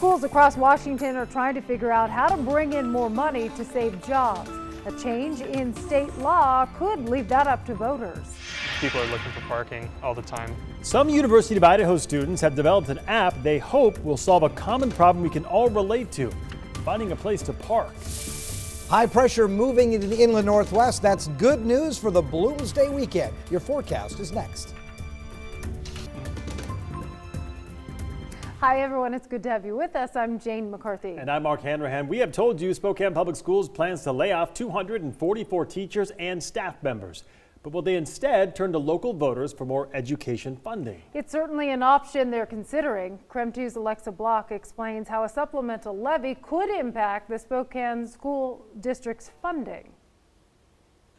Schools across Washington are trying to figure out how to bring in more money to save jobs. A change in state law could leave that up to voters. People are looking for parking all the time. Some University of Idaho students have developed an app they hope will solve a common problem we can all relate to: finding a place to park. High pressure moving into the inland northwest. That's good news for the Bloomsday weekend. Your forecast is next. Hi everyone, it's good to have you with us. I'm Jane McCarthy. And I'm Mark Hanrahan. We have told you Spokane Public Schools plans to lay off 244 teachers and staff members. But will they instead turn to local voters for more education funding? It's certainly an option they're considering. KREM 2's Alexa Block explains how a supplemental levy could impact the Spokane School District's funding.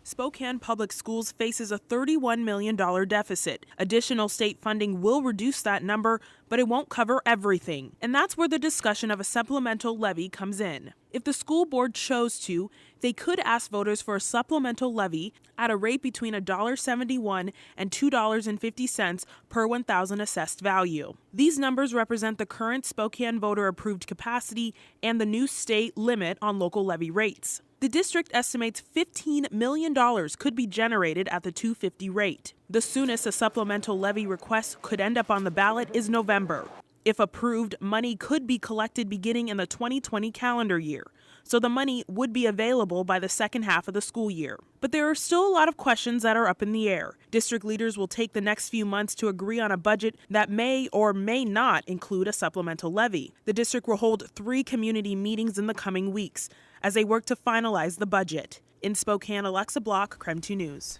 Spokane Public Schools faces a $31 million deficit. Additional state funding will reduce that number, but it won't cover everything. And that's where the discussion of a supplemental levy comes in. If the school board chose to, they could ask voters for a supplemental levy at a rate between $1.71 and $2.50 per 1,000 assessed value. These numbers represent the current Spokane voter-approved capacity and the new state limit on local levy rates. The district estimates $15 million could be generated at the $2.50 rate. The soonest a supplemental levy request could end up on the ballot is November. If approved, money could be collected beginning in the 2020 calendar year, so the money would be available by the second half of the school year. But there are still a lot of questions that are up in the air. District leaders will take the next few months to agree on a budget that may or may not include a supplemental levy. The district will hold 3 community meetings in the coming weeks as they work to finalize the budget. In Spokane, Alexa Block, KREM 2 News.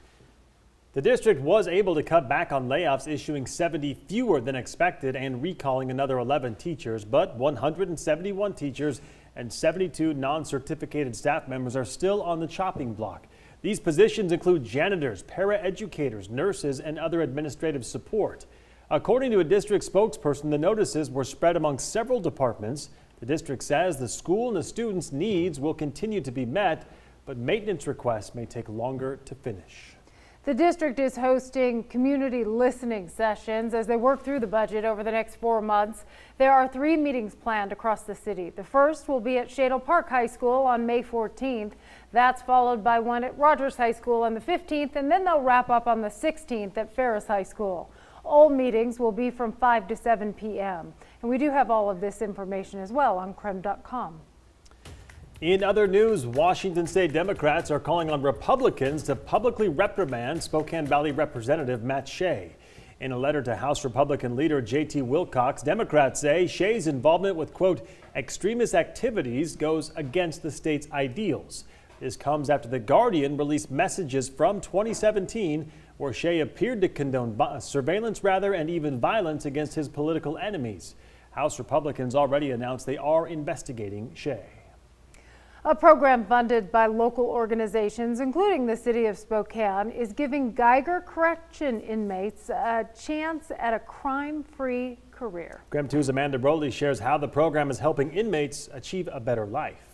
The district was able to cut back on layoffs, issuing 70 fewer than expected and recalling another 11 teachers, but 171 teachers and 72 non-certificated staff members are still on the chopping block. These positions include janitors, paraeducators, nurses, and other administrative support. According to a district spokesperson, the notices were spread among several departments. The district says the school and the students' needs will continue to be met, but maintenance requests may take longer to finish. The district is hosting community listening sessions as they work through the budget over the next 4 months. There are 3 meetings planned across the city. The first will be at Shadle Park High School on May 14th. That's followed by one at Rogers High School on the 15th, and then they'll wrap up on the 16th at Ferris High School. All meetings will be from 5 to 7 p.m. And we do have all of this information as well on KREM.com. In other news, Washington State Democrats are calling on Republicans to publicly reprimand Spokane Valley Representative Matt Shay. In a letter to House Republican leader J.T. Wilcox, Democrats say Shay's involvement with, quote, extremist activities goes against the state's ideals. This comes after The Guardian released messages from 2017 where Shay appeared to condone surveillance and even violence against his political enemies. House Republicans already announced they are investigating Shay. A program funded by local organizations, including the city of Spokane, is giving Geiger Correction inmates a chance at a crime-free career. KREM 2's Amanda Broley shares how the program is helping inmates achieve a better life.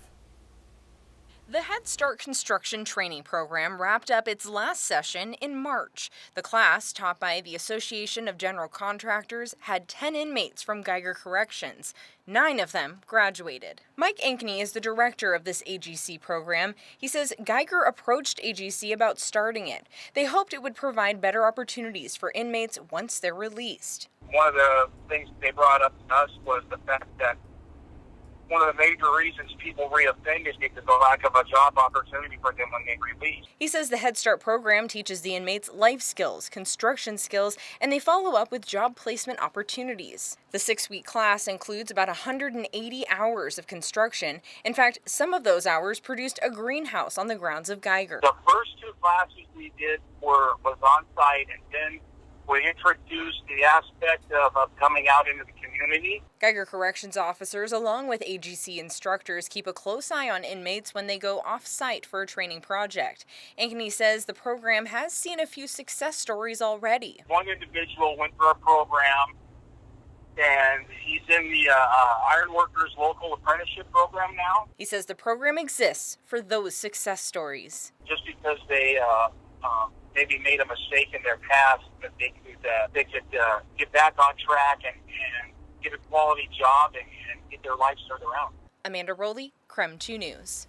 The Head Start Construction Training Program wrapped up its last session in March. The class, taught by the Association of General Contractors, had 10 inmates from Geiger Corrections. 9 of them graduated. Mike Ankeny is the director of this AGC program. He says Geiger approached AGC about starting it. They hoped it would provide better opportunities for inmates once they're released. One of the things they brought up to us was the fact that one of the major reasons people reoffend is because of the lack of a job opportunity for them when they release. He says the Head Start program teaches the inmates life skills, construction skills, and they follow up with job placement opportunities. The 6-week class includes about 180 hours of construction. In fact, some of those hours produced a greenhouse on the grounds of Geiger. The first 2 classes we did was on site, and then we introduced the aspect of coming out into the community. Geiger Corrections officers, along with AGC instructors, keep a close eye on inmates when they go off-site for a training project. Ankeny says the program has seen a few success stories already. One individual went through our program, and he's in the Ironworkers Local Apprenticeship Program now. He says the program exists for those success stories. Just because they maybe made a mistake in their past, that they could get back on track and get a quality job and get their lives turned around. Amanda Rowley, KREM 2 News.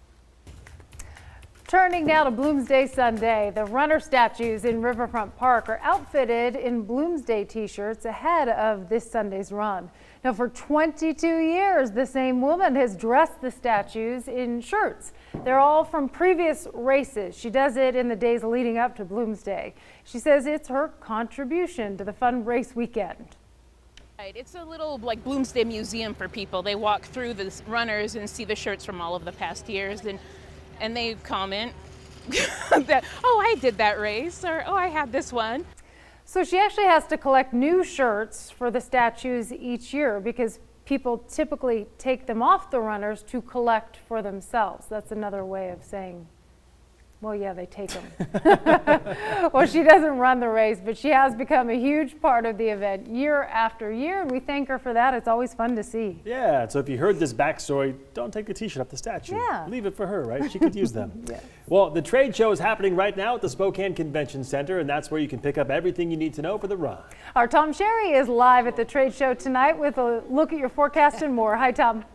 Turning now to Bloomsday Sunday, the runner statues in Riverfront Park are outfitted in Bloomsday t-shirts ahead of this Sunday's run. Now, for 22 years, the same woman has dressed the statues in shirts. They're all from previous races. She does it in the days leading up to Bloomsday. She says it's her contribution to the fun race weekend. It's a little like Bloomsday museum for people. They walk through the runners and see the shirts from all of the past years, and they comment that, oh, I did that race, or oh, I had this one. So she actually has to collect new shirts for the statues each year because people typically take them off the runners to collect for themselves. That's another way of saying, well, yeah, they take them. Well, she doesn't run the race, but she has become a huge part of the event year after year, and we thank her for that. It's always fun to see. Yeah, so if you heard this backstory, don't take the t-shirt off the statue. Yeah. Leave it for her, right? She could use them. Yes. Well, the trade show is happening right now at the Spokane Convention Center, and that's where you can pick up everything you need to know for the run. Our Tom Sherry is live at the trade show tonight with a look at your forecast and more. Hi, Tom.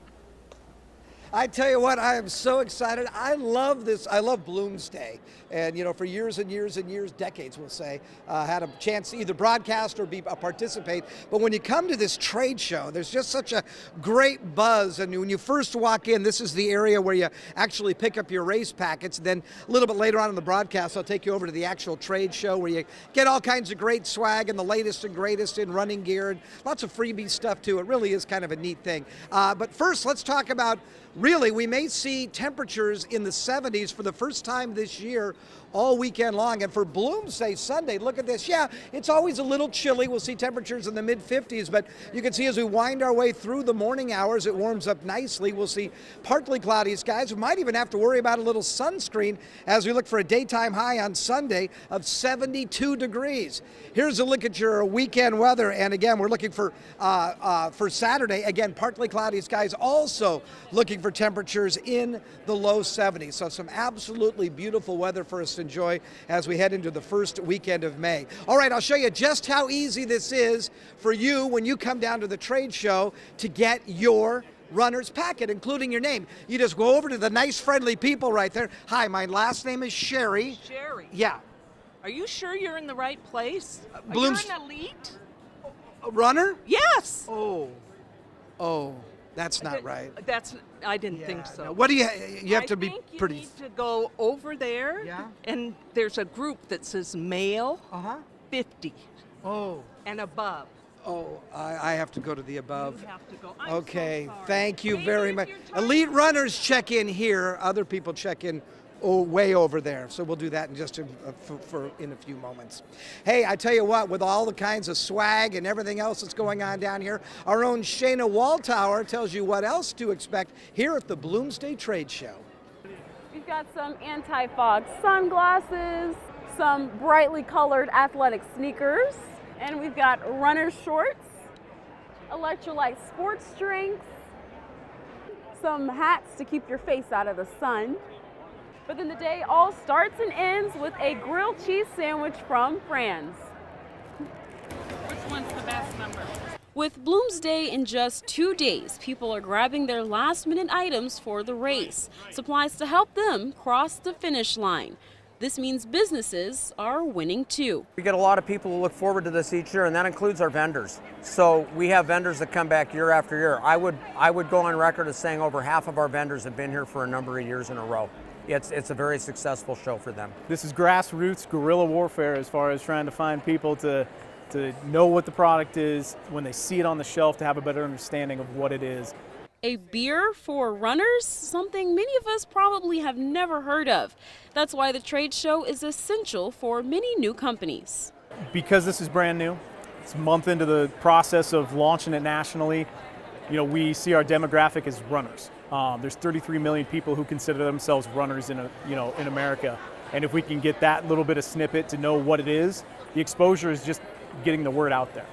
I tell you what, I am so excited. I love this. I love Bloomsday. And, you know, for years and years and years, decades, we'll say, had a chance to either broadcast or participate. But when you come to this trade show, there's just such a great buzz. And when you first walk in, this is the area where you actually pick up your race packets. Then a little bit later on in the broadcast, I'll take you over to the actual trade show where you get all kinds of great swag and the latest and greatest in running gear and lots of freebie stuff too. It really is kind of a neat thing. But first, let's talk about, really, we may see temperatures in the 70s for the first time this year all weekend long. And for Bloomsday Sunday, look at this. Yeah, it's always a little chilly. We'll see temperatures in the mid-50s, but you can see as we wind our way through the morning hours, it warms up nicely. We'll see partly cloudy skies. We might even have to worry about a little sunscreen as we look for a daytime high on Sunday of 72 degrees. Here's a look at your weekend weather. And again, we're looking for Saturday, again, partly cloudy skies, also looking for temperatures in the low 70s. So some absolutely beautiful weather for us to enjoy as we head into the first weekend of May. All right, I'll show you just how easy this is for you when you come down to the trade show to get your runner's packet, including your name. You just go over to the nice, friendly people right there. Hi, my last name is Sherry. Sherry. Yeah. Are you sure you're in the right place? Are Blooms- you an elite? A runner? Yes. Oh, that's not right. I didn't think so. No. What do you have to be I think pretty. You need to go over there. Yeah. And there's a group that says male 50 Oh. and above. Oh, I have to go to the above. You have to go. I'm Okay, so sorry. thank you Maybe very if much. you're tired- Elite runners check in here. Other people check in way over there. So we'll do that in just in a few moments. Hey, I tell you what, with all the kinds of swag and everything else that's going on down here, our own Shayna Walltower tells you what else to expect here at the Bloomsday Trade Show. We've got some anti-fog sunglasses, some brightly colored athletic sneakers, and we've got runner shorts, electrolyte sports drinks, some hats to keep your face out of the sun. But then the day all starts and ends with a grilled cheese sandwich from Fran's. Which one's the best number? With Bloomsday in just 2 days, people are grabbing their last-minute items for the race, supplies to help them cross the finish line. This means businesses are winning too. We get a lot of people who look forward to this each year, and that includes our vendors. So we have vendors that come back year after year. I would go on record as saying over half of our vendors have been here for a number of years in a row. It's a very successful show for them. This is grassroots guerrilla warfare as far as trying to find people to know what the product is, when they see it on the shelf, to have a better understanding of what it is. A beer for runners? Something many of us probably have never heard of. That's why the trade show is essential for many new companies. Because this is brand new, it's a month into the process of launching it nationally, we see our demographic as runners. There's 33 million people who consider themselves runners in America. And if we can get that little bit of snippet to know what it is, the exposure is just getting the word out there.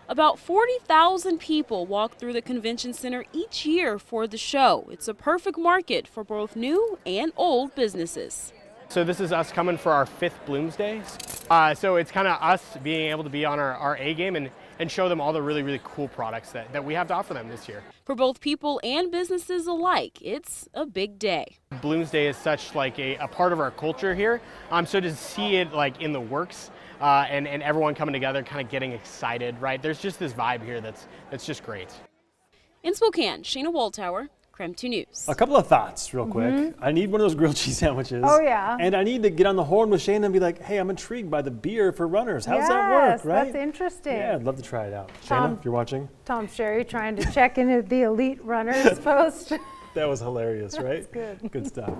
About 40,000 people walk through the convention center each year for the show. It's a perfect market for both new and old businesses. So this is us coming for our 5th Bloomsday. So it's kind of us being able to be on our A game and and show them all the really, really cool products that we have to offer them this year. For both people and businesses alike, it's a big day. Bloomsday is such like a part of our culture here, so to see it like in the works and everyone coming together, kind of getting excited, right? There's just this vibe here that's just great. In Spokane, Shayna Waldtower, KREM 2 News. A couple of thoughts real quick. I need one of those grilled cheese sandwiches. Oh, yeah. And I need to get on the horn with Shayna and be like, hey, I'm intrigued by the beer for runners. How's that work, right? That's interesting. Yeah, I'd love to try it out. Shayna, if you're watching. Tom Sherry trying to check into the elite runners post. That was hilarious, right? That's good. Good stuff.